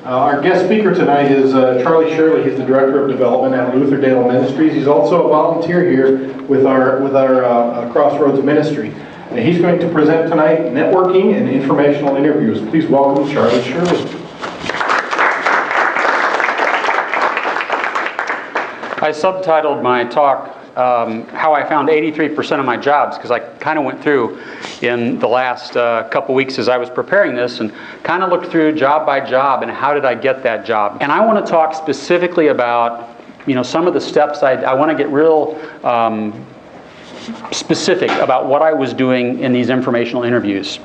Our guest speaker tonight is Charley Shirley. He's the Director of Development at Lutherdale Ministries. He's also a volunteer here with our Crossroads Ministry. And he's going to present tonight networking and informational interviews. Please welcome Charley Shirley. I subtitled my talk, How I Found 83% of My Jobs, because I kind of went through in the last couple weeks as I was preparing this and kind of looked through job by job and how did I get that job. And I want to talk specifically about, some of the steps I want to get real specific about what I was doing in these informational interviews.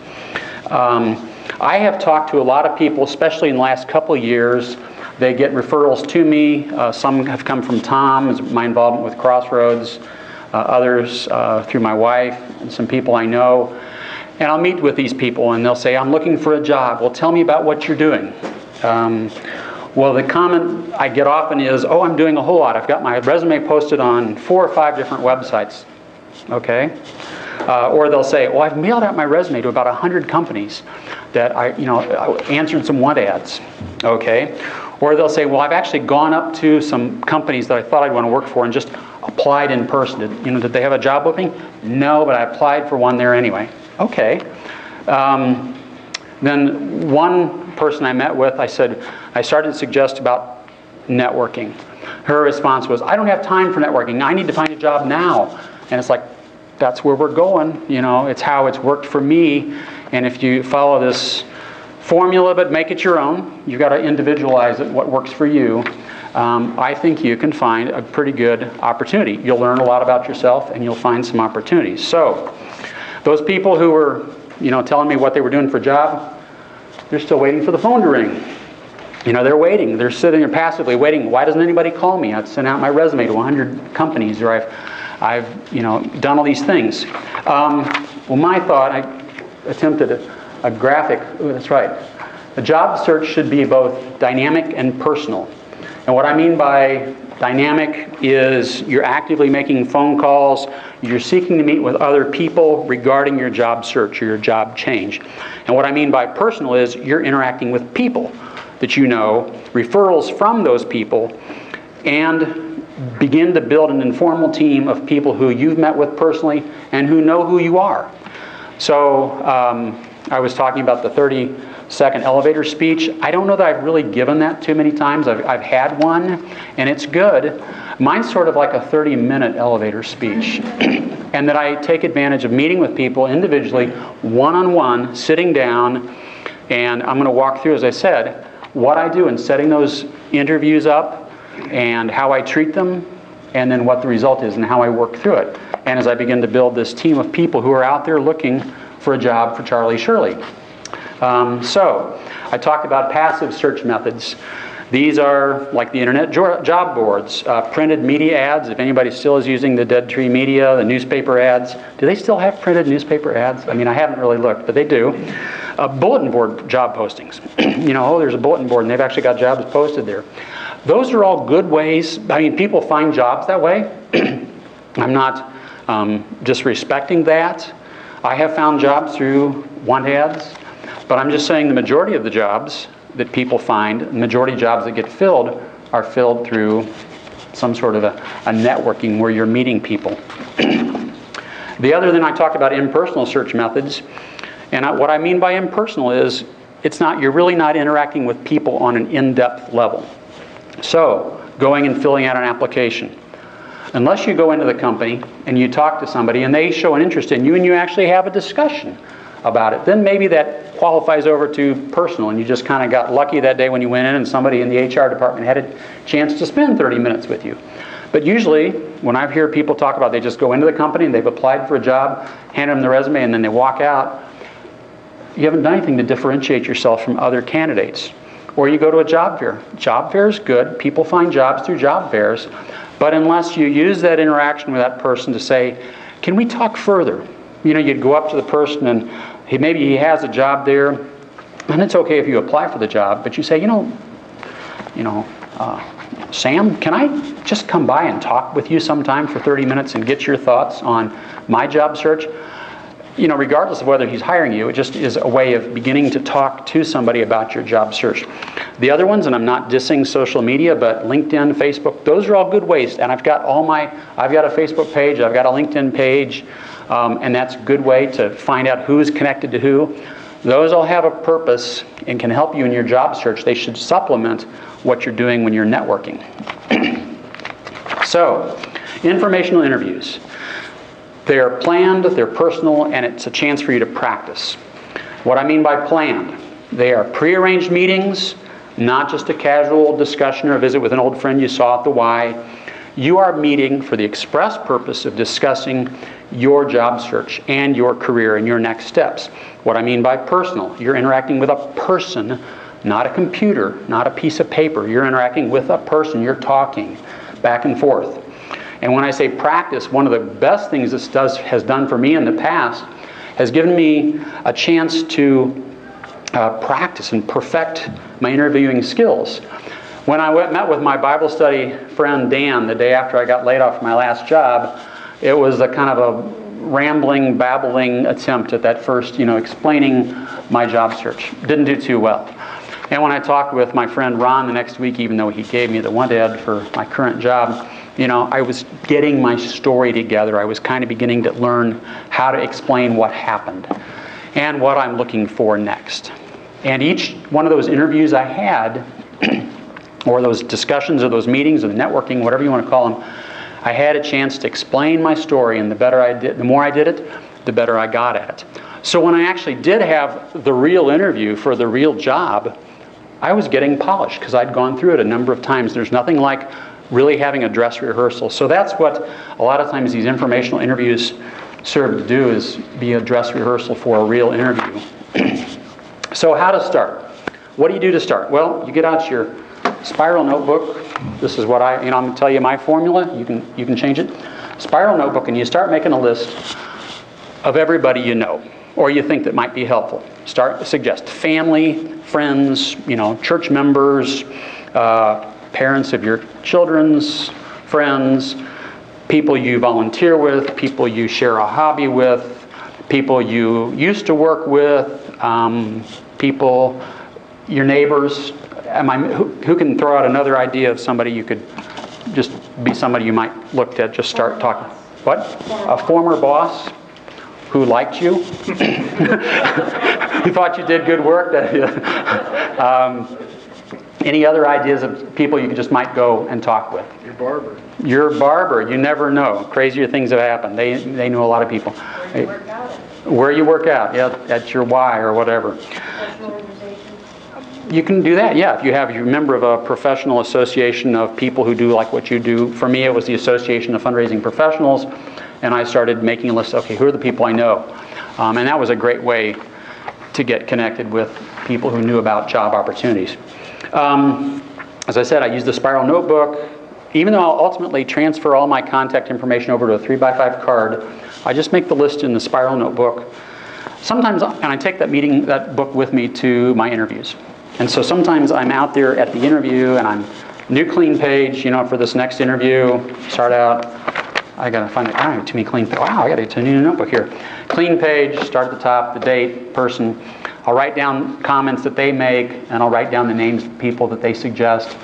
I have talked to a lot of people, especially in the last couple of years. They get referrals to me. Some have come from Tom, my involvement with Crossroads, others through my wife, and some people I know. And I'll meet with these people and they'll say, I'm looking for a job. Well, tell me about what you're doing. Well, the comment I get often is, oh, I'm doing a whole lot. I've got my resume posted on 4 or 5 different websites. Okay? Or they'll say, well, I've mailed out my resume to about 100 companies that I answered some want ads. Okay? Or they'll say, well, I've actually gone up to some companies that I thought I'd want to work for and just applied in person. Did they have a job opening? No, but I applied for one there anyway. Okay. Then one person I met with, I started to suggest about networking. Her response was, I don't have time for networking. I need to find a job now. And it's like, that's where we're going. It's how it's worked for me. And if you follow this formula but make it your own, you've got to individualize it, what works for you. I think you can find a pretty good opportunity. You'll learn a lot about yourself and you'll find some opportunities. So those people who were telling me what they were doing for a job, they're still waiting for the phone to ring. They're waiting. They're sitting there passively waiting. Why doesn't anybody call me? I've sent out my resume to 100 companies, or I've done all these things. Well, my thought, I attempted a graphic. Ooh, that's right. A job search should be both dynamic and personal. And what I mean by dynamic is you're actively making phone calls, you're seeking to meet with other people regarding your job search or your job change. And what I mean by personal is you're interacting with people that referrals from those people, and begin to build an informal team of people who you've met with personally and who know who you are. So I was talking about the 30-second elevator speech. I don't know that I've really given that too many times. I've had one, and it's good. Mine's sort of like a 30-minute elevator speech. And that I take advantage of meeting with people individually, one-on-one, sitting down, and I'm going to walk through, as I said, what I do in setting those interviews up and how I treat them, and then what the result is and how I work through it. And as I begin to build this team of people who are out there looking for a job for Charley Shirley. So I talked about passive search methods. These are like the internet job boards, printed media ads. If anybody still is using the Dead Tree Media, the newspaper ads. Do they still have printed newspaper ads? I haven't really looked, but they do. Bulletin board job postings. There's a bulletin board and they've actually got jobs posted there. Those are all good ways. People find jobs that way. I'm not disrespecting that. I have found jobs through want ads, but I'm just saying the majority of the jobs that people find, the majority of jobs that get filled are filled through some sort of a networking where you're meeting people. The other thing I talked about impersonal search methods, and what I mean by impersonal is you're really not interacting with people on an in-depth level. So, going and filling out an application. Unless you go into the company and you talk to somebody and they show an interest in you and you actually have a discussion about it, then maybe that qualifies over to personal and you just kind of got lucky that day when you went in and somebody in the HR department had a chance to spend 30 minutes with you. But usually, when I hear people talk about they just go into the company and they've applied for a job, hand them the resume, and then they walk out, you haven't done anything to differentiate yourself from other candidates. Or you go to a job fair. Job fair is good. People find jobs through job fairs. But unless you use that interaction with that person to say, can we talk further? You'd go up to the person and maybe he has a job there, and it's okay if you apply for the job, but you say, Sam, can I just come by and talk with you sometime for 30 minutes and get your thoughts on my job search? Regardless of whether he's hiring you, it just is a way of beginning to talk to somebody about your job search. The other ones, and I'm not dissing social media, but LinkedIn, Facebook, those are all good ways. And I've got a Facebook page, I've got a LinkedIn page, and that's a good way to find out who's connected to who. Those all have a purpose and can help you in your job search. They should supplement what you're doing when you're networking. So, informational interviews. They're planned, they're personal, and it's a chance for you to practice. What I mean by planned, they are prearranged meetings, not just a casual discussion or visit with an old friend you saw at the Y. You are meeting for the express purpose of discussing your job search and your career and your next steps. What I mean by personal, you're interacting with a person, not a computer, not a piece of paper. You're interacting with a person. You're talking back and forth. And when I say practice, one of the best things this has done for me in the past has given me a chance to practice and perfect my interviewing skills. When I met with my Bible study friend Dan the day after I got laid off from my last job, it was a kind of a rambling, babbling attempt at that first, explaining my job search. Didn't do too well. And when I talked with my friend Ron the next week, even though he gave me the want-ad for my current job, I was getting my story together. I was kind of beginning to learn how to explain what happened and what I'm looking for next. And each one of those interviews I had, or those discussions or those meetings or the networking, whatever you want to call them, I had a chance to explain my story, and the more I did it, the better I got at it. So when I actually did have the real interview for the real job, I was getting polished because I'd gone through it a number of times. There's nothing like really having a dress rehearsal. So that's what a lot of times these informational interviews serve to do, is be a dress rehearsal for a real interview. So how to start? What do you do to start? Well, you get out your spiral notebook. This is what I'm going to tell you my formula. You can change it. Spiral notebook, and you start making a list of everybody you know or you think that might be helpful. Suggest family, friends, church members, parents of your children's friends, people you volunteer with, people you share a hobby with, people you used to work with, people, your neighbors. Who can throw out another idea of somebody you could just be somebody you might look at, just start talking? What? A former boss who liked you? Who thought you did good work? Any other ideas of people you just might go and talk with? Your barber. Your barber. You never know. Crazier things have happened. They know a lot of people. Where you work out. Where you work out, yeah, at your Y or whatever. Professional organization. You can do that, yeah. If you're a member of a professional association of people who do like what you do. For me, it was the Association of Fundraising Professionals, and I started making a list. Okay, who are the people I know? And that was a great way to get connected with people who knew about job opportunities. As I said, I used the spiral notebook. Even though I'll ultimately transfer all my contact information over to a 3x5 card, I just make the list in the spiral notebook. Sometimes, and I take that book with me to my interviews. And so sometimes I'm out there at the interview and I'm new clean page, for this next interview. Start out, I gotta find it. I don't have too many clean pages. Wow, I gotta get a new notebook here. Clean page, start at the top, the date, person. I'll write down comments that they make, and I'll write down the names of people that they suggest.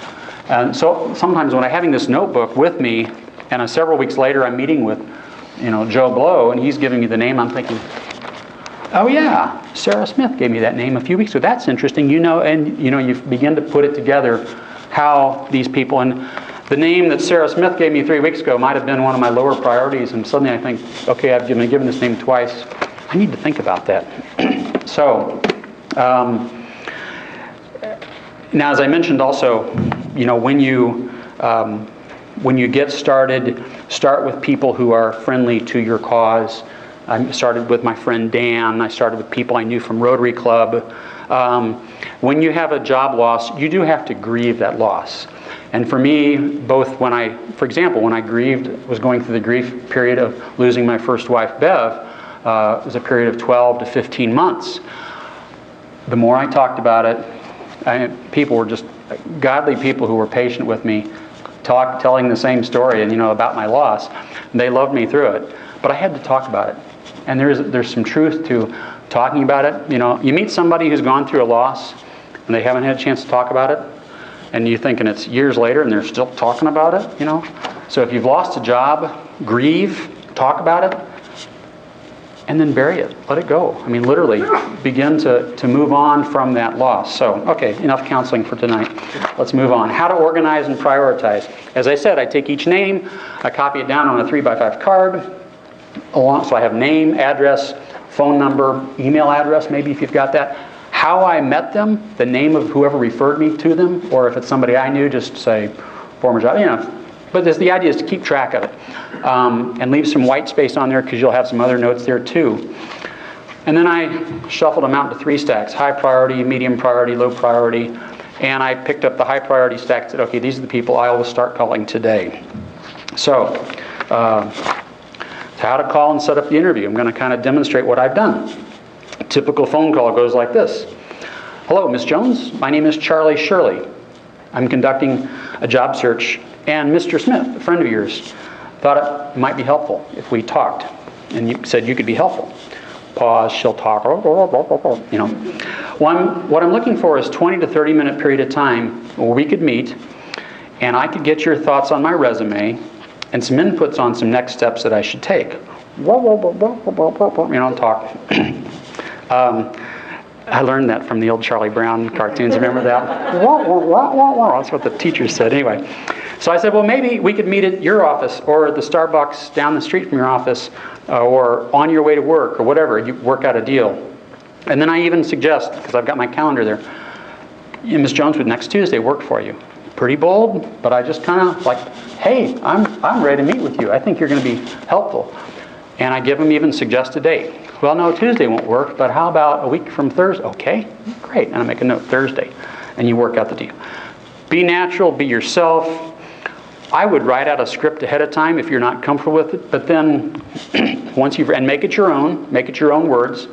And so sometimes when I'm having this notebook with me, and several weeks later I'm meeting with, Joe Blow, and he's giving me the name, I'm thinking, oh yeah, Sarah Smith gave me that name a few weeks ago. That's interesting, and you begin to put it together how these people, and the name that Sarah Smith gave me 3 weeks ago might have been one of my lower priorities, and suddenly I think, okay, I've been given this name twice. I need to think about that. So, now as I mentioned also, when you get started, start with people who are friendly to your cause. I started with my friend Dan. I started with people I knew from Rotary Club. When you have a job loss, you do have to grieve that loss. And for me, both for example, when I was going through the grief period of losing my first wife, Bev, it was a period of 12 to 15 months. The more I talked about it, people were just godly people who were patient with me, telling the same story and about my loss. And they loved me through it, but I had to talk about it. And there's some truth to talking about it. You meet somebody who's gone through a loss, and they haven't had a chance to talk about it, and you're thinking it's years later and they're still talking about it, you know? So if you've lost a job, grieve, talk about it, and then bury it. Let it go. I mean, literally, begin to move on from that loss. So, okay, enough counseling for tonight. Let's move on. How to organize and prioritize. As I said, I take each name, I copy it down on a 3x5 card, so I have name, address, phone number, email address, maybe if you've got that. How I met them, the name of whoever referred me to them, or if it's somebody I knew, just say, former job, you know. But the idea is to keep track of it. And leave some white space on there because you'll have some other notes there too. And then I shuffled them out into 3 stacks: high priority, medium priority, low priority. And I picked up the high priority stack and said, okay, these are the people I will start calling today. So, how to call and set up the interview. I'm going to kind of demonstrate what I've done. A typical phone call goes like this. Hello, Ms. Jones. My name is Charlie Shirley. I'm conducting a job search. And Mr. Smith, a friend of yours, thought it might be helpul if we talked. And you said you could be helpful. Pause, she'll talk, you know. What I'm looking for is 20 to 30 minute period of time where we could meet and I could get your thoughts on my resume and some inputs on some next steps that I should take. You know, talk. I learned that from the old Charlie Brown cartoons. Remember that? That's what the teacher said. Anyway, so I said, well, maybe we could meet at your office or the Starbucks down the street from your office or on your way to work or whatever. You work out a deal. And then I even suggest, because I've got my calendar there, Ms. Jones, would next Tuesday work for you? Pretty bold, but I just kind of like, hey, I'm ready to meet with you. I think you're going to be helpful. And I give them even suggest a date. Well, no, Tuesday won't work, but how about a week from Thursday? Okay, great. And I make a note, Thursday. And you work out the deal. Be natural, be yourself. I would write out a script ahead of time if you're not comfortable with it, but then once you've, and make it your own words.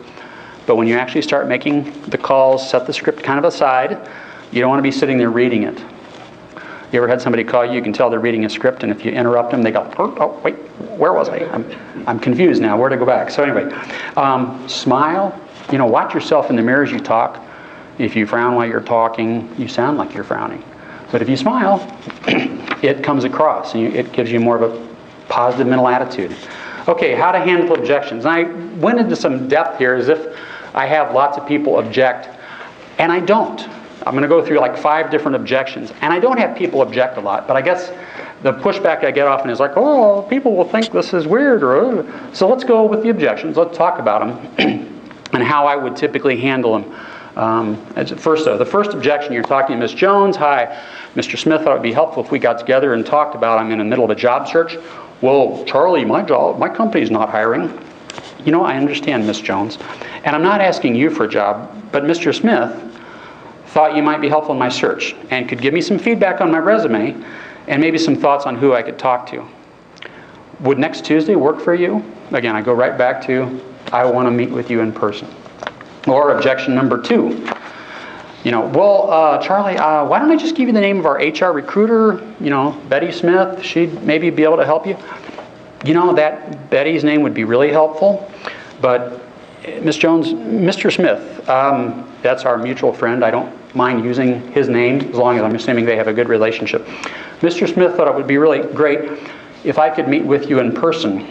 But when you actually start making the calls, set the script kind of aside. You don't want to be sitting there reading it. You ever had somebody call you, you can tell they're reading a script, and if you interrupt them, they go, oh, wait, where was I? I'm confused now, where to go back? So anyway, smile, you know, watch yourself in the mirror as you talk. If you frown while you're talking, you sound like you're frowning. But if you smile, it comes across, and it gives you more of a positive mental attitude. Okay, how to handle objections. And I went into some depth here as if I have lots of people object, and I don't. I'm going to go through like 5 different objections. And I don't have people object a lot, but I guess the pushback I get often is like, oh, people will think this is weird. Or, so let's go with the objections. Let's talk about them and how I would typically handle them. First, though, the first objection, you're talking to Ms. Jones. Hi, Mr. Smith, thought it would be helpful if we got together and talked about I'm in the middle of a job search. Well, Charlie, my company's not hiring. You know, I understand, Ms. Jones. And I'm not asking you for a job, but Mr. Smith thought you might be helpful in my search and could give me some feedback on my resume and maybe some thoughts on who I could talk to. Would next Tuesday work for you? Again, I go right back to, I want to meet with you in person. Or objection number 2. You know, well, Charlie, why don't I just give you the name of our HR recruiter, you know, Betty Smith. She'd maybe be able to help you. You know, that Betty's name would be really helpful, but Ms. Jones, Mr. Smith, that's our mutual friend. I don't mind using his name as long as I'm assuming they have a good relationship. Mr. Smith thought it would be really great if I could meet with you in person,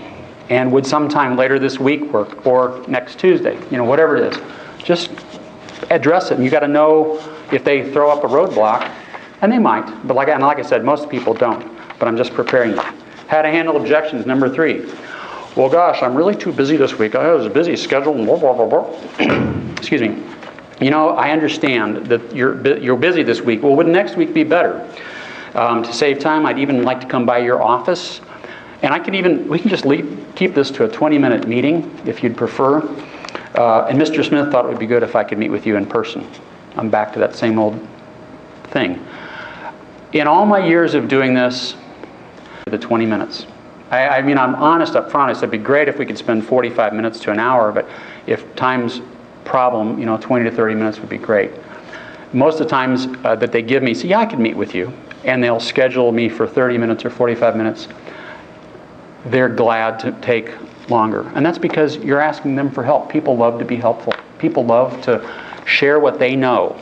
and would sometime later this week work, or next Tuesday, you know, whatever it is. Just address it, and you got to know if they throw up a roadblock, and they might, but like I said, most people don't, but I'm just preparing you. How to handle objections, number 3. Well, gosh, I'm really too busy this week. I was a busy schedule, and blah, blah, blah, blah. Excuse me. You know, I understand that you're busy this week. Well, would next week be better? To save time, I'd even like to come by your office. And we can just keep this to a 20-minute meeting, if you'd prefer. And Mr. Smith thought it would be good if I could meet with you in person. I'm back to that same old thing. In all my years of doing this, the 20 minutes. I mean, I'm honest up front. I said it'd be great if we could spend 45 minutes to an hour, but if time's problem, you know, 20 to 30 minutes would be great. Most of the times that they give me, say, yeah, I can meet with you, and they'll schedule me for 30 minutes or 45 minutes, they're glad to take longer. And that's because you're asking them for help. People love to be helpful. People love to share what they know.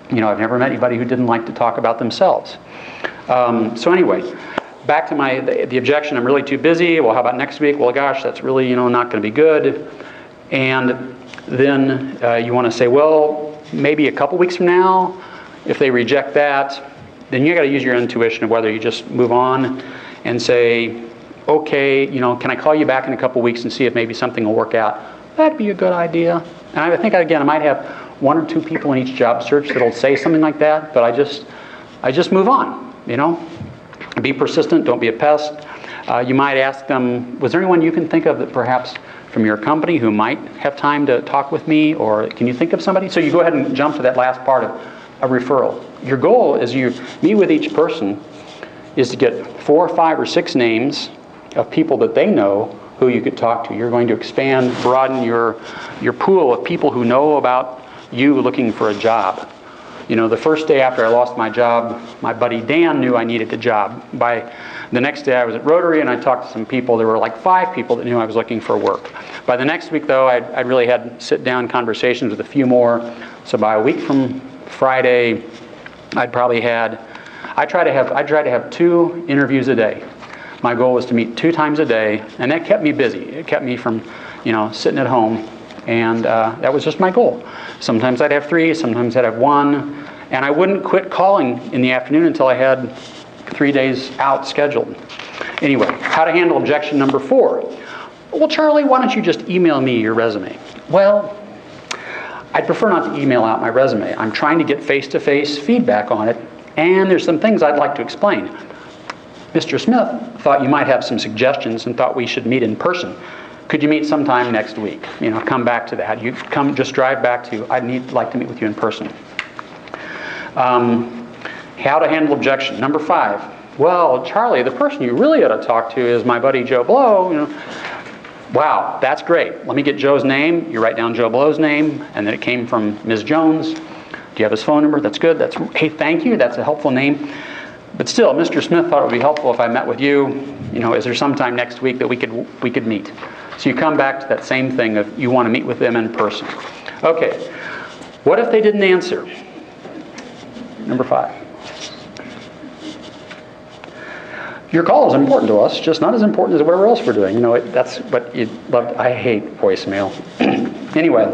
You know, I've never met anybody who didn't like to talk about themselves. So anyway, back to the objection, I'm really too busy. Well, how about next week? Well, gosh, that's really, not going to be good. And then you want to say, well, maybe a couple weeks from now. If they reject that, then you got to use your intuition of whether you just move on and say, okay, can I call you back in a couple weeks and see if maybe something will work out? That'd be a good idea. And I think, again, I might have 1 or 2 people in each job search that'll say something like that, but I just move on, Be persistent, don't be a pest. You might ask them, was there anyone you can think of that perhaps from your company who might have time to talk with me, or can you think of somebody? So you go ahead and jump to that last part of a referral. Your goal as you meet with each person is to get 4 or 5 or 6 names of people that they know who you could talk to. You're going to expand, broaden your pool of people who know about you looking for a job. The first day after I lost my job, my buddy Dan knew I needed a job. By the next day I was at Rotary and I talked to some people. There were like 5 people that knew I was looking for work. By the next week though, I really had sit-down conversations with a few more. So by a week from Friday, I try to have 2 interviews a day. My goal was to meet 2 times a day, and that kept me busy. It kept me from, sitting at home, and that was just my goal. Sometimes I'd have 3, sometimes I'd have 1, and I wouldn't quit calling in the afternoon until I had 3 days out scheduled. Anyway, how to handle objection number 4. Well, Charlie, why don't you just email me your resume? Well, I'd prefer not to email out my resume. I'm trying to get face-to-face feedback on it, and there's some things I'd like to explain. Mr. Smith thought you might have some suggestions and thought we should meet in person. Could you meet sometime next week? Come back to that. You just drive back to, I'd like to meet with you in person. How to handle objection. Number 5. Well, Charlie, the person you really ought to talk to is my buddy Joe Blow. Wow, that's great. Let me get Joe's name. You write down Joe Blow's name, and then it came from Ms. Jones. Do you have his phone number? That's good. Hey, thank you. That's a helpful name. But still, Mr. Smith thought it would be helpful if I met with you. Is there sometime next week that we could meet? So you come back to that same thing of you want to meet with them in person. Okay, what if they didn't answer? Number 5. Your call is important to us, just not as important as whatever else we're doing. That's what you'd love. I hate voicemail. Anyway,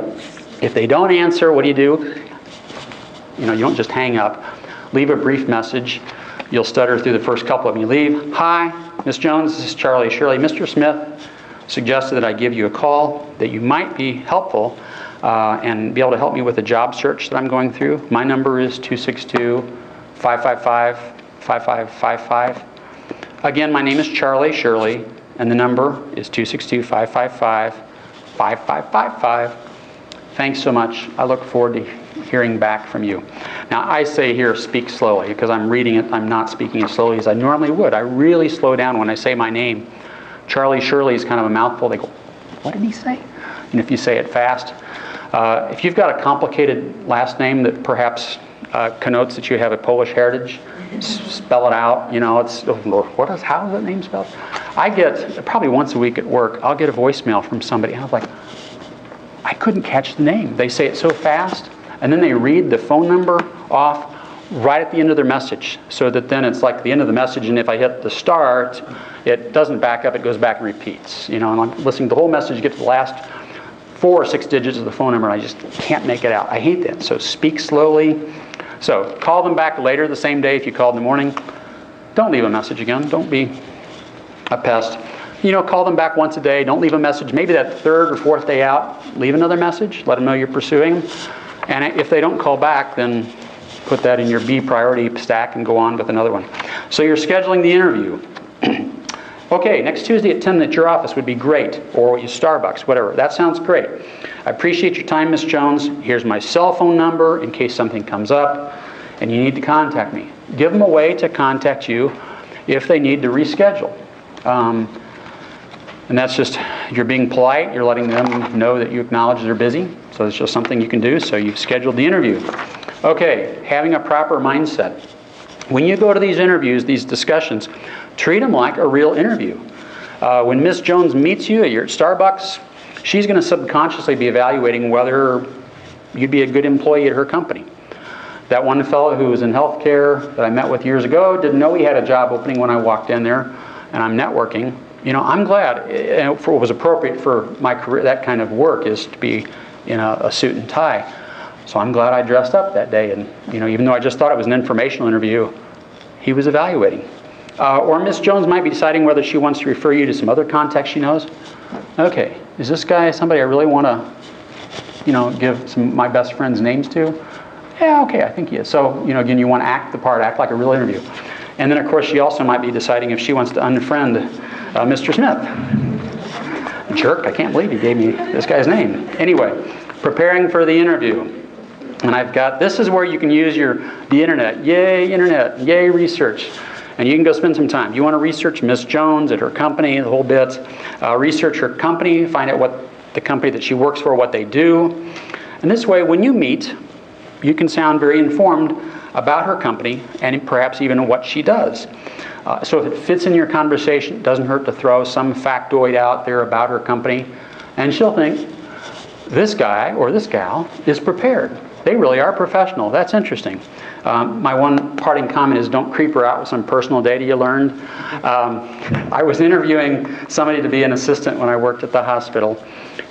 if they don't answer, what do? You don't just hang up. Leave a brief message. You'll stutter through the first couple of them. You leave. Hi, Ms. Jones, this is Charlie Shirley. Mr. Smith suggested that I give you a call, that you might be helpful and be able to help me with a job search that I'm going through. My number is 262-555-5555. Again, my name is Charlie Shirley, and the number is 262-555-5555. Thanks so much. I look forward to hearing back from you. Now, I say here, speak slowly, because I'm reading it. I'm not speaking as slowly as I normally would. I really slow down when I say my name. Charlie Shirley is kind of a mouthful. They go, what did he say? And if you say it fast. If you've got a complicated last name that perhaps connotes that you have a Polish heritage, spell it out. How is that name spelled? I get, probably once a week at work, I'll get a voicemail from somebody, and I'm like, I couldn't catch the name. They say it so fast, and then they read the phone number off right at the end of their message, so that then it's like the end of the message, and if I hit the start, it doesn't back up, it goes back and repeats. And I'm listening to the whole message, get to the last 4 or 6 digits of the phone number, and I just can't make it out. I hate that. So speak slowly. So call them back later the same day if you called in the morning. Don't leave a message again. Don't be a pest. Call them back once a day. Don't leave a message. Maybe that 3rd or 4th day out, leave another message. Let them know you're pursuing them. And if they don't call back, then put that in your B priority stack and go on with another one. So you're scheduling the interview. Okay, next Tuesday at 10 at your office would be great, or at Starbucks, whatever. That sounds great. I appreciate your time, Ms. Jones. Here's my cell phone number in case something comes up and you need to contact me. Give them a way to contact you if they need to reschedule. And that's just, you're being polite, you're letting them know that you acknowledge they're busy. So it's just something you can do, so you've scheduled the interview. Okay, having a proper mindset. When you go to these interviews, these discussions, treat them like a real interview. When Ms. Jones meets you, you're at Starbucks, she's going to subconsciously be evaluating whether you'd be a good employee at her company. That one fellow who was in healthcare that I met with years ago didn't know he had a job opening when I walked in there, and I'm networking. You know, I'm glad, and for what was appropriate for my career, that kind of work is to be in a suit and tie. So I'm glad I dressed up that day, and you know, even though I just thought it was an informational interview, he was evaluating. Or Miss Jones might be deciding whether she wants to refer you to some other contacts she knows. Okay, is this guy somebody I really want to, you know, give some of my best friends' names to? Yeah, okay, I think he is. So, you know, again, you want to act the part, act like a real interview. And then, of course, she also might be deciding if she wants to unfriend Mr. Smith. Jerk, I can't believe he gave me this guy's name. Anyway, preparing for the interview. And I've got, this is where you can use the internet. Yay, internet. Yay, research. And you can go spend some time. You want to research Miss Jones at her company, the whole bit. Research her company, find out what the company that she works for, what they do. And this way, when you meet, you can sound very informed about her company and perhaps even what she does. So if it fits in your conversation, it doesn't hurt to throw some factoid out there about her company. And she'll think, this guy or this gal is prepared. They really are professional. That's interesting. My one parting comment is don't creep her out with some personal data you learned. I was interviewing somebody to be an assistant when I worked at the hospital,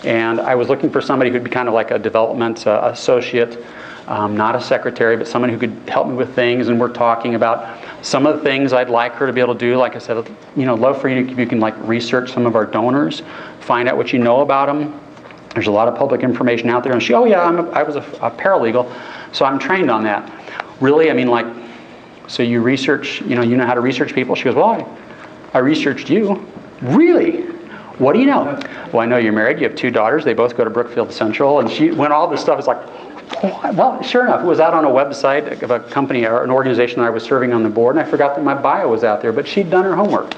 and I was looking for somebody who'd be kind of like a development associate, not a secretary, but someone who could help me with things, and we're talking about some of the things I'd like her to be able to do. Like I said, you know, love for you if you can like research some of our donors, find out what you know about them. There's a lot of public information out there. And she, oh yeah, I was a paralegal, so I'm trained on that. Really? I mean, like, so you research, you know how to research people? She goes, well, I researched you. Really? What do you know? Well, I know you're married, you have 2 daughters, they both go to Brookfield Central, and she, when all this stuff is like, oh, well, sure enough, it was out on a website of a company or an organization that I was serving on the board, and I forgot that my bio was out there, but she'd done her homework.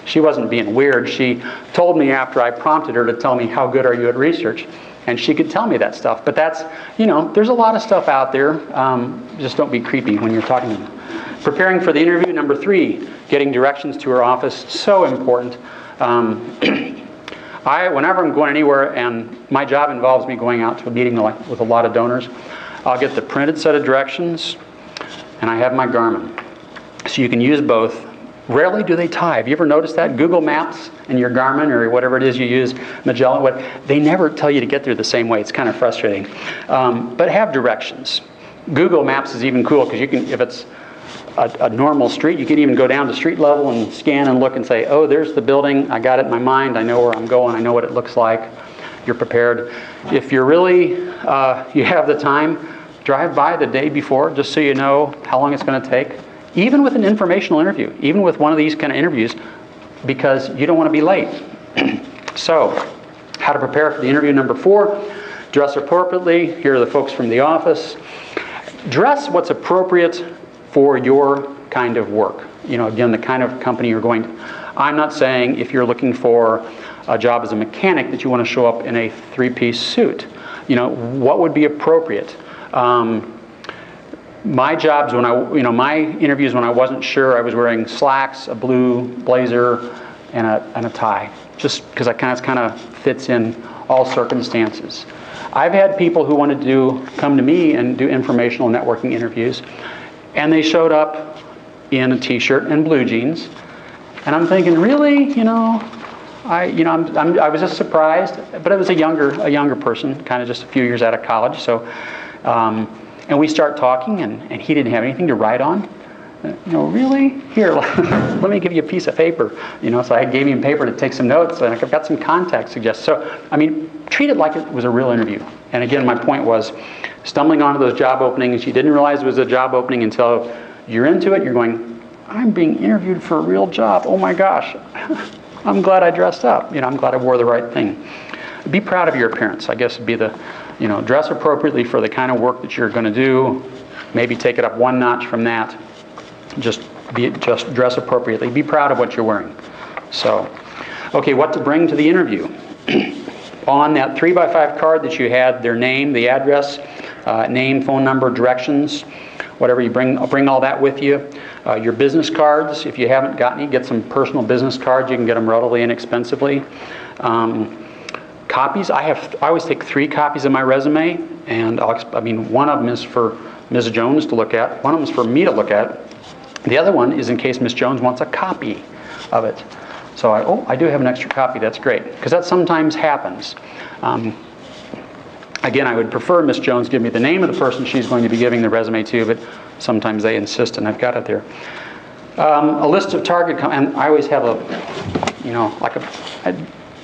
She wasn't being weird. She told me after I prompted her to tell me how good are you at research, and she could tell me that stuff. But that's, you know, there's a lot of stuff out there. Just don't be creepy when you're talking to them. Preparing for the interview, number 3, getting directions to her office, so important. Whenever I'm going anywhere and my job involves me going out to a meeting with a lot of donors, I'll get the printed set of directions, and I have my Garmin. So you can use both. Rarely do they tie. Have you ever noticed that? Google Maps and your Garmin or whatever it is you use, Magellan, they never tell you to get there the same way. It's kind of frustrating. But have directions. Google Maps is even cool because you can, if it's a normal street, you can even go down to street level and scan and look and say, oh, there's the building. I got it in my mind. I know where I'm going. I know what it looks like. You're prepared. If you're really, you have the time, drive by the day before just so you know how long it's going to take. Even with an informational interview, even with one of these kind of interviews, because you don't want to be late. So, how to prepare for the interview, number 4, dress appropriately. Here are the folks from the office. Dress what's appropriate for your kind of work. You know, again, the kind of company you're going to. I'm not saying if you're looking for a job as a mechanic that you want to show up in a 3-piece suit. You know, what would be appropriate? My jobs when my interviews when I wasn't sure, I was wearing slacks, a blue blazer, and a tie, just because it kind of fits in all circumstances. I've had people who wanted to come to me and do informational networking interviews, and they showed up in a t-shirt and blue jeans, and I'm thinking, really, I was just surprised, but it was a younger person, kind of just a few years out of college, so. And we start talking, and he didn't have anything to write on. Really? Here, let me give you a piece of paper. So I gave him paper to take some notes, and I've got some contact suggestions. So, I mean, treat it like it was a real interview. And again, my point was, stumbling onto those job openings, you didn't realize it was a job opening until you're into it, you're going, I'm being interviewed for a real job. Oh my gosh, I'm glad I dressed up. I'm glad I wore the right thing. Be proud of your appearance, I guess would be the, dress appropriately for the kind of work that you're going to do. Maybe take it up one notch from that. Just dress appropriately. Be proud of what you're wearing. So, okay, what to bring to the interview. On that 3x5 card that you had, their name, the address, name, phone number, directions, whatever you bring, bring all that with you. Your business cards, if you haven't got any, get some personal business cards. You can get them relatively inexpensively. Copies, I always take 3 copies of my resume, and one of them is for Ms. Jones to look at. One of them's for me to look at. The other one is in case Ms. Jones wants a copy of it. So I do have an extra copy. That's great, because that sometimes happens. Again, I would prefer Ms. Jones give me the name of the person she's going to be giving the resume to, but sometimes they insist, and I've got it there. A list of target, and I always have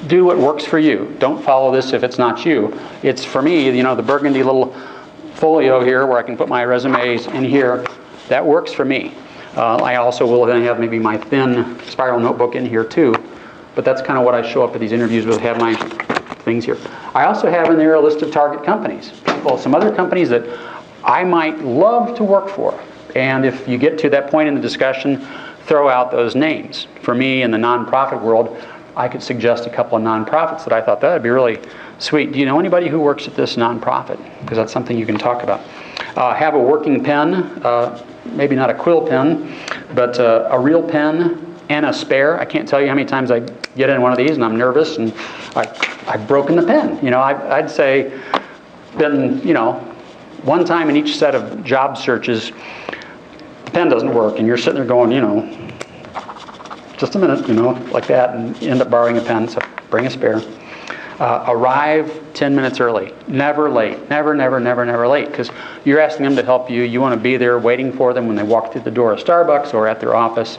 do what works for you. Don't follow this if it's not you. It's for me, the burgundy little folio here where I can put my resumes in here. That works for me. I also will then have maybe my thin spiral notebook in here too, but that's kind of what I show up at these interviews with, have my things here. I also have in there a list of target companies, some other companies that I might love to work for. And if you get to that point in the discussion, throw out those names. For me, in the nonprofit world, I could suggest a couple of nonprofits that I thought that would be really sweet. Do you know anybody who works at this nonprofit? Because that's something you can talk about. Have a working pen, maybe not a quill pen, but a real pen and a spare. I can't tell you how many times I get in one of these and I'm nervous and I've broken the pen. I'd say been, one time in each set of job searches, the pen doesn't work and you're sitting there going, just a minute, like that, and you end up borrowing a pen, so bring a spare. Arrive 10 minutes early. Never late. Never, never, never, never late, because you're asking them to help you. You want to be there waiting for them when they walk through the door of Starbucks or at their office.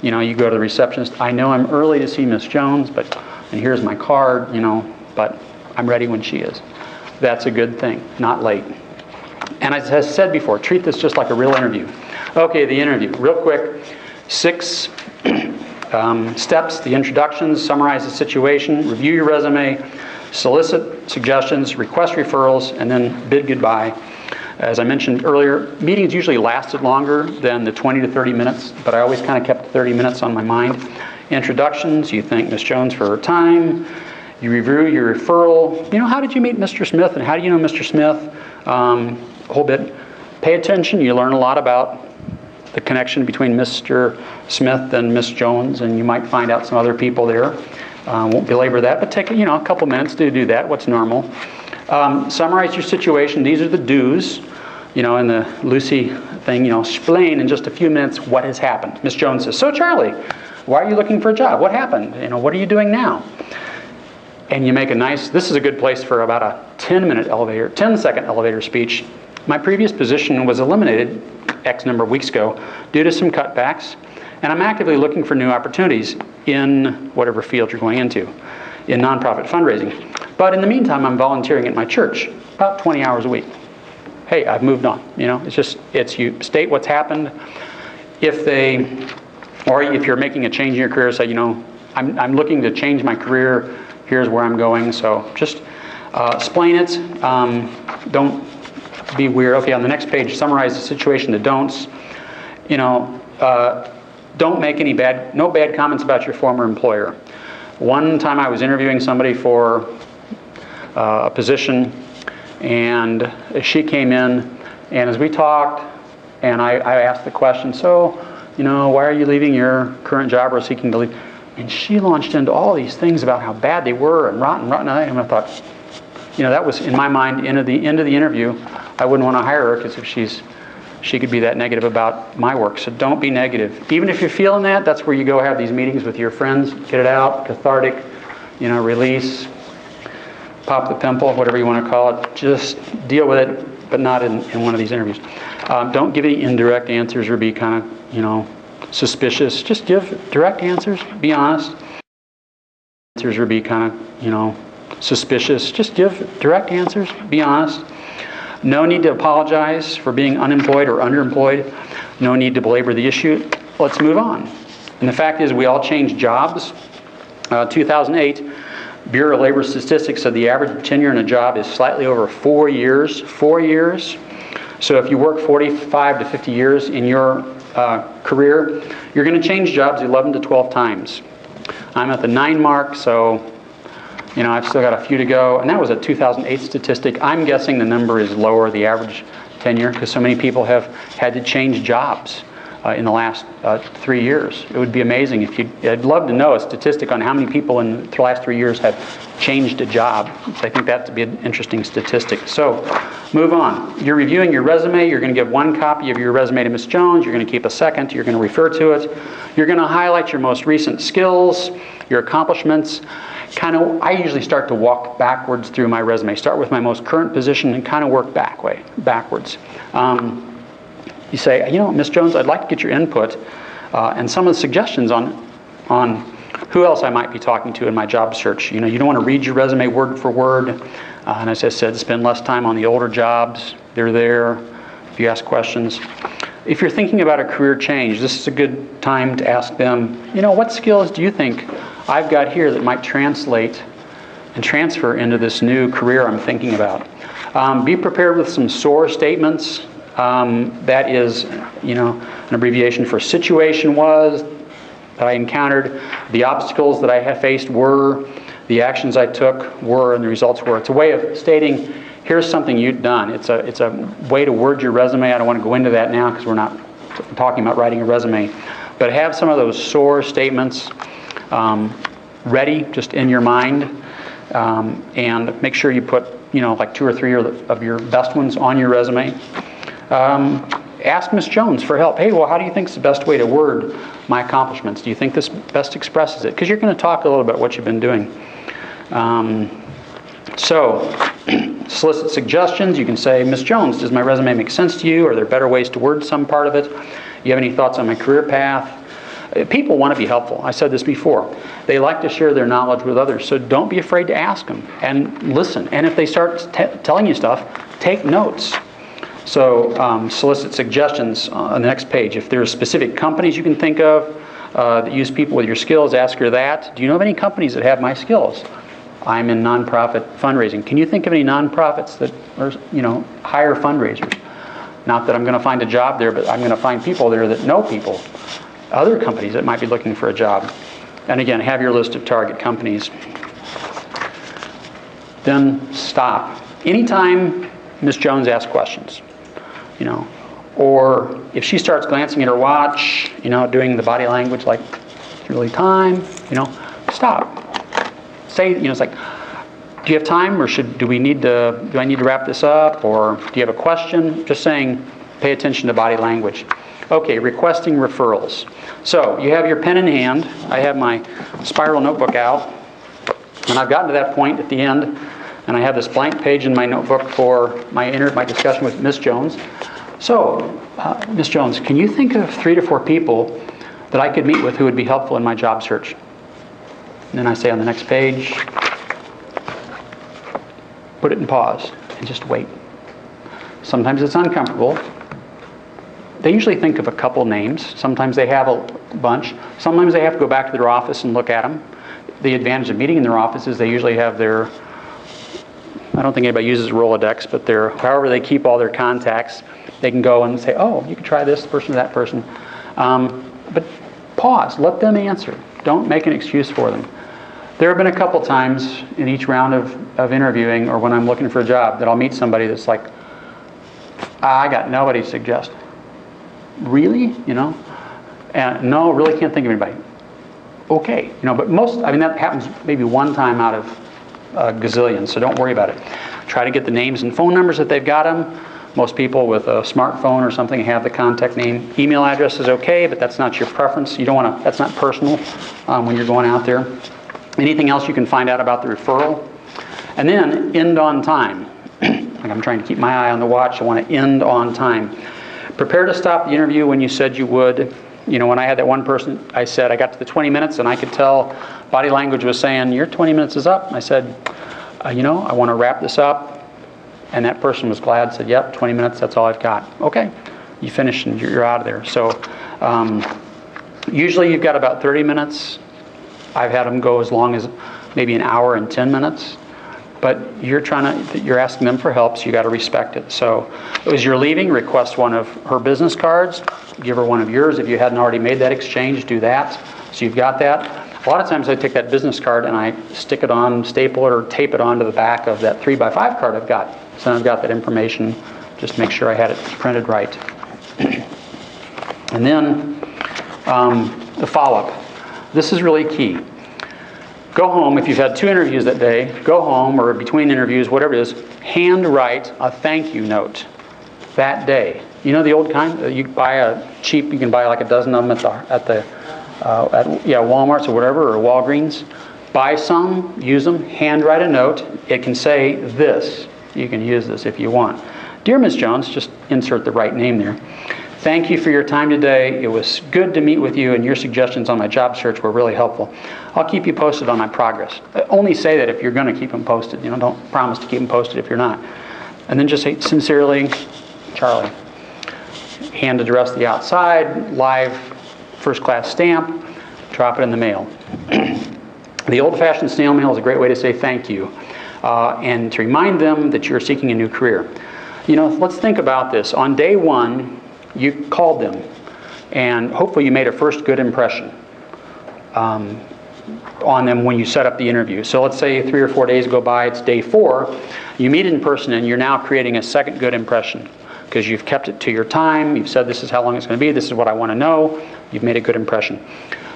You go to the receptionist. I know I'm early to see Miss Jones, and here's my card, but I'm ready when she is. That's a good thing, not late. And as I said before, treat this just like a real interview. Okay, the interview, real quick. 6 steps: the introductions, summarize the situation, review your resume, solicit suggestions, request referrals, and then bid goodbye. As I mentioned earlier, meetings usually lasted longer than the 20 to 30 minutes, but I always kind of kept 30 minutes on my mind. Introductions, you thank Ms. Jones for her time. You review your referral. How did you meet Mr. Smith, and how do you know Mr. Smith? A whole bit. Pay attention. You learn a lot about the connection between Mr. Smith and Miss Jones, and you might find out some other people there. Won't belabor that, but take a couple minutes to do that. What's normal? Summarize your situation. These are the do's. In the Lucy thing, explain in just a few minutes what has happened. Miss Jones says, "So Charlie, why are you looking for a job? What happened? What are you doing now?" And you make this is a good place for about a 10-second elevator speech. My previous position was eliminated X number of weeks ago due to some cutbacks, and I'm actively looking for new opportunities in whatever field you're going into, in nonprofit fundraising. But in the meantime, I'm volunteering at my church, about 20 hours a week. Hey, I've moved on. It's you state what's happened. If you're making a change in your career, say, I'm looking to change my career. Here's where I'm going. So just explain it. Don't be weird. Okay, on the next page, summarize the situation, the don'ts. Don't make no bad comments about your former employer. One time I was interviewing somebody for a position, and she came in, and as we talked, and I asked the question, so, why are you leaving your current job or seeking to leave? And she launched into all these things about how bad they were and rotten, and I thought, that was, in my mind, end of the interview. I wouldn't want to hire her, because if she could be that negative about my work. So don't be negative. Even if you're feeling that, that's where you go have these meetings with your friends, get it out, cathartic, release, pop the pimple, whatever you want to call it. Just deal with it, but not in one of these interviews. Don't give any indirect answers or be kind of, suspicious. Just give direct answers. Be honest. Answers or be kind of, suspicious. Just give direct answers. Be honest. No need to apologize for being unemployed or underemployed. No need to belabor the issue. Let's move on. And the fact is, we all change jobs. 2008, Bureau of Labor Statistics said the average tenure in a job is slightly over 4 years. 4 years. So if you work 45 to 50 years in your career, you're going to change jobs 11 to 12 times. I'm at the 9 mark, so I've still got a few to go. And that was a 2008 statistic. I'm guessing the number is lower, the average tenure, because so many people have had to change jobs in the last 3 years. It would be amazing if I'd love to know a statistic on how many people in the last 3 years have changed a job. I think that would be an interesting statistic. So, move on. You're reviewing your resume. You're going to give one copy of your resume to Ms. Jones. You're going to keep a second. You're going to refer to it. You're going to highlight your most recent skills, your accomplishments. I usually start to walk backwards through my resume. Start with my most current position and kind of work backwards. You say, Ms. Jones, I'd like to get your input and some of the suggestions on who else I might be talking to in my job search. You don't want to read your resume word for word. And as I said, spend less time on the older jobs. They're there if you ask questions. If you're thinking about a career change, this is a good time to ask them, what skills do you think I've got here that might translate and transfer into this new career I'm thinking about? Be prepared with some SOAR statements. That is, an abbreviation for situation was, that I encountered, the obstacles that I have faced were, the actions I took were, and the results were. It's a way of stating, here's something you've done. It's a way to word your resume. I don't want to go into that now because we're not talking about writing a resume. But have some of those SOAR statements ready, just in your mind, and make sure you put, like 2 or 3 of your best ones on your resume. Ask Ms. Jones for help. Hey, well, how do you think is the best way to word my accomplishments? Do you think this best expresses it? Because you're going to talk a little bit what you've been doing. Solicit suggestions. You can say, Ms. Jones, does my resume make sense to you? Are there better ways to word some part of it? You have any thoughts on my career path? People want to be helpful. I said this before. They like to share their knowledge with others, so don't be afraid to ask them and listen. And if they start telling you stuff, take notes. So solicit suggestions on the next page. If there's specific companies you can think of that use people with your skills, ask her that. Do you know of any companies that have my skills? I'm in nonprofit fundraising. Can you think of any nonprofits that are, hire fundraisers? Not that I'm going to find a job there, but I'm going to find people there that know people. Other companies that might be looking for a job. And again, have your list of target companies. Then stop. Anytime Ms. Jones asks questions, or if she starts glancing at her watch, doing the body language like, it's really time, stop. Say, it's like, do you have time, or do I need to wrap this up, or do you have a question? Just saying, pay attention to body language. Okay, requesting referrals. So you have your pen in hand. I have my spiral notebook out, and I've gotten to that point at the end, and I have this blank page in my notebook for my discussion with Ms. Jones. So, Ms. Jones, can you think of 3 to 4 people that I could meet with who would be helpful in my job search? And then I say on the next page, put it in pause and just wait. Sometimes it's uncomfortable. They usually think of a couple names. Sometimes they have a bunch. Sometimes they have to go back to their office and look at them. The advantage of meeting in their office is they usually have their, I don't think anybody uses Rolodex, but however they keep all their contacts, they can go and say, oh, you can try this person or that person. But pause, let them answer. Don't make an excuse for them. There have been a couple times in each round of interviewing, or when I'm looking for a job, that I'll meet somebody that's like, I got nobody to suggest. Really? And no, really can't think of anybody. Okay. But that happens maybe one time out of a gazillion, so don't worry about it. Try to get the names and phone numbers if they've got them. Most people with a smartphone or something have the contact name. Email address is okay, but that's not your preference. You don't want to, that's not personal when you're going out there. Anything else you can find out about the referral. And then end on time. Like I'm trying to keep my eye on the watch. I want to end on time. Prepare to stop the interview when you said you would. When I had that one person, I said I got to the 20 minutes and I could tell body language was saying, your 20 minutes is up. And I said, I want to wrap this up. And that person was glad, said, yep, 20 minutes, that's all I've got. Okay, you finish and you're out of there. So usually you've got about 30 minutes. I've had them go as long as maybe an hour and 10 minutes. But you're asking them for help, so you got to respect it. So as you're leaving, request one of her business cards. Give her one of yours. If you hadn't already made that exchange, do that. So you've got that. A lot of times I take that business card and I stick it on, staple it, or tape it onto the back of that 3x5 card I've got. So I've got that information. Just make sure I had it printed right. And then the follow-up. This is really key. Go home, if you've had 2 interviews that day, go home or between interviews, whatever it is, handwrite a thank you note that day. You know the old kind? You buy you can buy like a dozen of them at Walmart's or whatever, or Walgreens. Buy some, use them, handwrite a note. It can say this. You can use this if you want. Dear Ms. Jones, just insert the right name there. Thank you for your time today. It was good to meet with you, and your suggestions on my job search were really helpful. I'll keep you posted on my progress. Only say that if you're going to keep them posted. Don't promise to keep them posted if you're not. And then just say, sincerely, Charlie. Hand address the outside, live first-class stamp, drop it in the mail. The old-fashioned snail mail is a great way to say thank you and to remind them that you're seeking a new career. Let's think about this. On day 1, you called them, and hopefully you made a first good impression on them when you set up the interview. So let's say 3 or 4 days go by, it's day 4, you meet in person, and you're now creating a second good impression because you've kept it to your time, you've said this is how long it's going to be, this is what I want to know, you've made a good impression.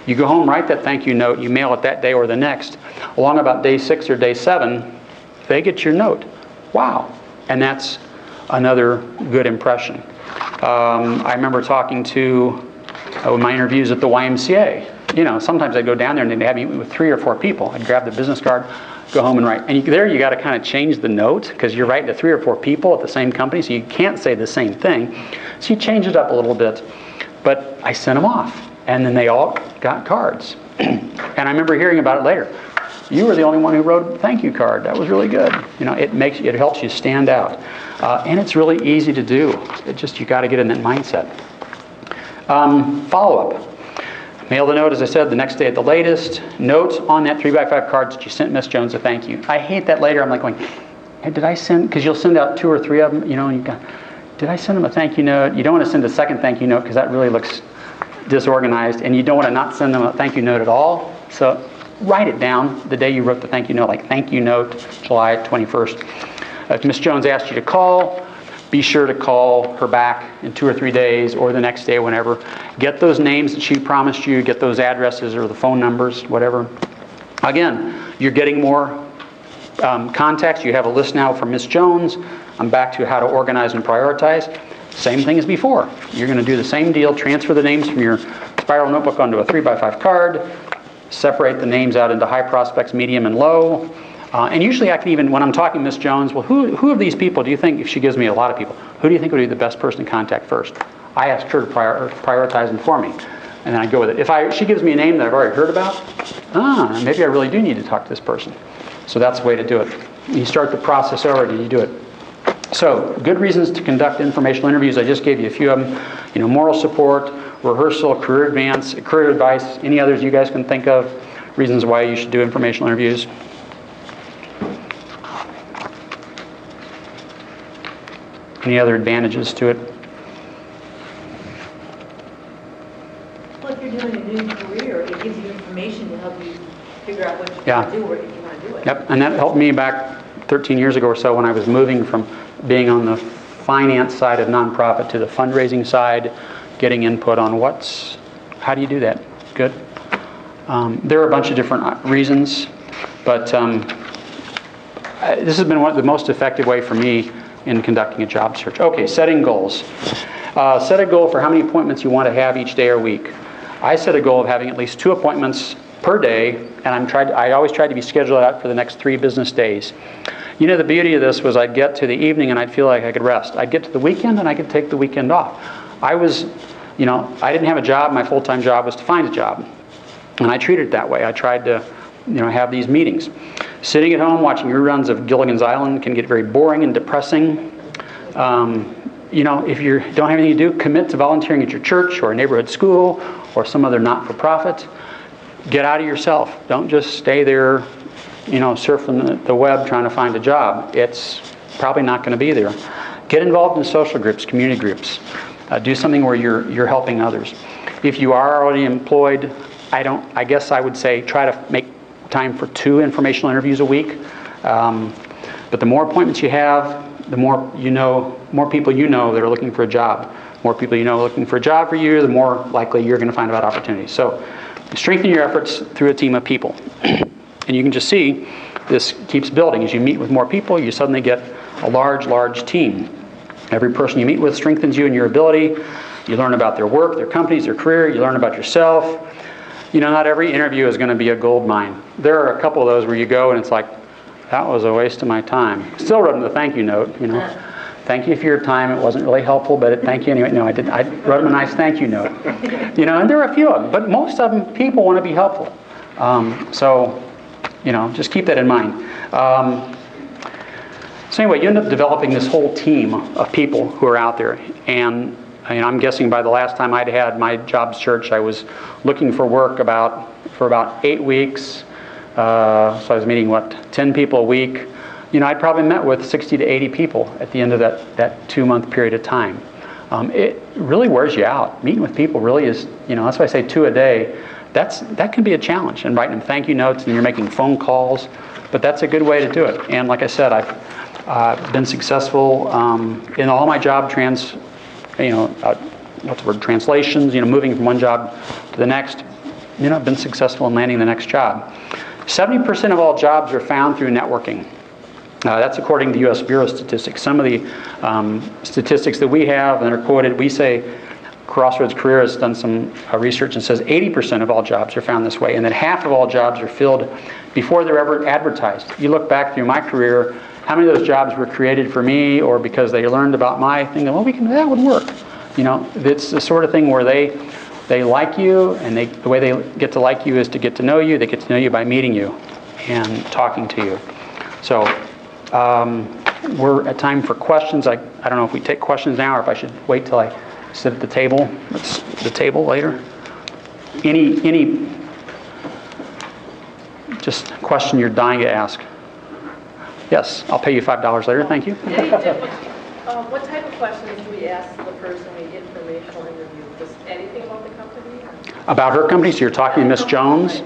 You go home, write that thank you note, you mail it that day or the next. Along about day 6 or day 7, they get your note. Wow. And that's another good impression. I remember talking to my interviews at the YMCA. Sometimes I'd go down there and they'd have me with 3 or 4 people. I'd grab the business card, go home and write. And there you got to kind of change the note because you're writing to 3 or 4 people at the same company, so you can't say the same thing. So you change it up a little bit. But I sent them off, and then they all got cards. And I remember hearing about it later. You were the only one who wrote a thank you card. That was really good. It helps you stand out. And it's really easy to do. You got to get in that mindset. Follow-up. Mail the note, as I said, the next day at the latest. Note on that 3x5 card that you sent Miss Jones a thank you. I hate that later. I'm like going, hey, did I send? Because you'll send out 2 or 3 of them. And you got, did I send them a thank you note? You don't want to send a second thank you note because that really looks disorganized, and you don't want to not send them a thank you note at all. So write it down the day you wrote the thank you note, like thank you note, July 21st. If Miss Jones asked you to call, be sure to call her back in 2 or 3 days or the next day, whenever. Get those names that she promised you, get those addresses or the phone numbers, whatever. Again, you're getting more contacts. You have a list now from Miss Jones. I'm back to how to organize and prioritize. Same thing as before. You're going to do the same deal, transfer the names from your spiral notebook onto a 3x5 card, separate the names out into high prospects, medium, and low. And usually I can even, when I'm talking to Miss Jones, well, who of these people do you think, if she gives me a lot of people, who do you think would be the best person to contact first? I ask her to prioritize them for me. And then I go with it. If she gives me a name that I've already heard about, maybe I really do need to talk to this person. So that's the way to do it. You start the process over and you do it. So, good reasons to conduct informational interviews. I just gave you a few of them. Moral support, rehearsal, career advance, career advice, any others you guys can think of, reasons why you should do informational interviews. Any other advantages to it? Well, if you're doing a new career, it gives you information to help you figure out what you want to do or if you want to do it. Yep, and that helped me back 13 years ago or so when I was moving from being on the finance side of nonprofit to the fundraising side, getting input on how do you do that? Good. There are a bunch of different reasons, but this has been one of the most effective way for me in conducting a job search. Okay, setting goals. Set a goal for how many appointments you want to have each day or week. I set a goal of having at least 2 appointments per day, and I always tried to be scheduled out for the next 3 business days. The beauty of this was I'd get to the evening and I'd feel like I could rest. I'd get to the weekend and I could take the weekend off. I didn't have a job. My full-time job was to find a job. And I treated it that way. I tried to, have these meetings. Sitting at home watching reruns of Gilligan's Island can get very boring and depressing. If you don't have anything to do, commit to volunteering at your church or a neighborhood school or some other not-for-profit. Get out of yourself. Don't just stay there, surfing the web trying to find a job. It's probably not going to be there. Get involved in social groups, community groups. Do something where you're helping others. If you are already employed, I guess I would say try to make time for 2 informational interviews a week. But the more appointments you have, the more more people that are looking for a job. more people you know looking for a job for you, the more likely you're going to find about opportunities. So strengthen your efforts through a team of people. And you can just see this keeps building. As you meet with more people, you suddenly get a large team. Every person you meet with strengthens you in your ability. You learn about their work, their companies, their career. You learn about yourself. You know, not every interview is going to be a gold mine. There are a couple of those where you go and it's like, that was a waste of my time. Still wrote them the thank you note, you know. Thank you for your time. It wasn't really helpful, but thank you anyway. No, I didn't. I wrote them a nice thank you note. You know, and there are a few of them, but most of them, people want to be helpful. So, you know, just keep that in mind. So anyway, you end up developing this whole team of people who are out there. And I'm guessing by the last time I'd had my job search, I was looking for work for about 8 weeks. So I was meeting, 10 people a week. You know, I'd probably met with 60 to 80 people at the end of that 2-month period of time. It really wears you out. Meeting with people really is, you know, that's why I say 2 a day. That can be a challenge. And writing them thank you notes, and you're making phone calls. But that's a good way to do it. And like I said, I've been successful in all my job translations, you know, moving from one job to the next. You know, I've been successful in landing the next job. 70% of all jobs are found through networking. That's according to U.S. Bureau of Statistics. Some of the statistics that we have and are quoted, we say Crossroads Career has done some research and says 80% of all jobs are found this way, and that half of all jobs are filled before they're ever advertised. You look back through my career, how many of those jobs were created for me or because they learned about my thing? Well, that would work. You know, it's the sort of thing where they like you, and the way they get to like you is to get to know you. They get to know you by meeting you and talking to you. So we're at time for questions. I don't know if we take questions now or if I should wait till I sit at the table. It's the table later. Any just question you're dying to ask? Yes, I'll pay you $5 later. Thank you. What type of questions do we ask the person in the informational interview? Just anything about the company? About her company? So you're talking to Miss Jones?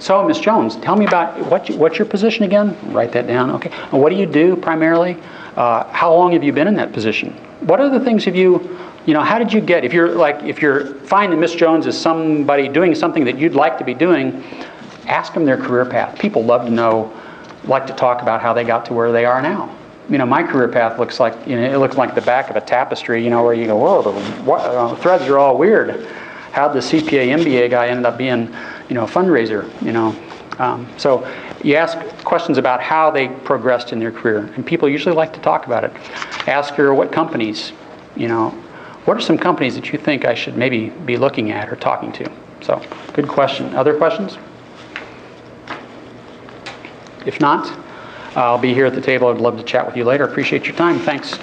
So Miss Jones, tell me about what's your position again? Write that down. Okay. And what do you do primarily? How long have you been in that position? What other things have you know, how did you get, if you're finding Miss Jones is somebody doing something that you'd like to be doing, ask them their career path. People love to know, like to talk about how they got to where they are now. You know, my career path looks like, you know, it looks like the back of a tapestry, you know, where you go, whoa, the threads are all weird. How'd the CPA MBA guy end up being, you know, a fundraiser, you know? So you ask questions about how they progressed in their career, and people usually like to talk about it. Ask her what companies, you know, what are some companies that you think I should maybe be looking at or talking to? So, good question. Other questions? If not, I'll be here at the table. I'd love to chat with you later. Appreciate your time. Thanks.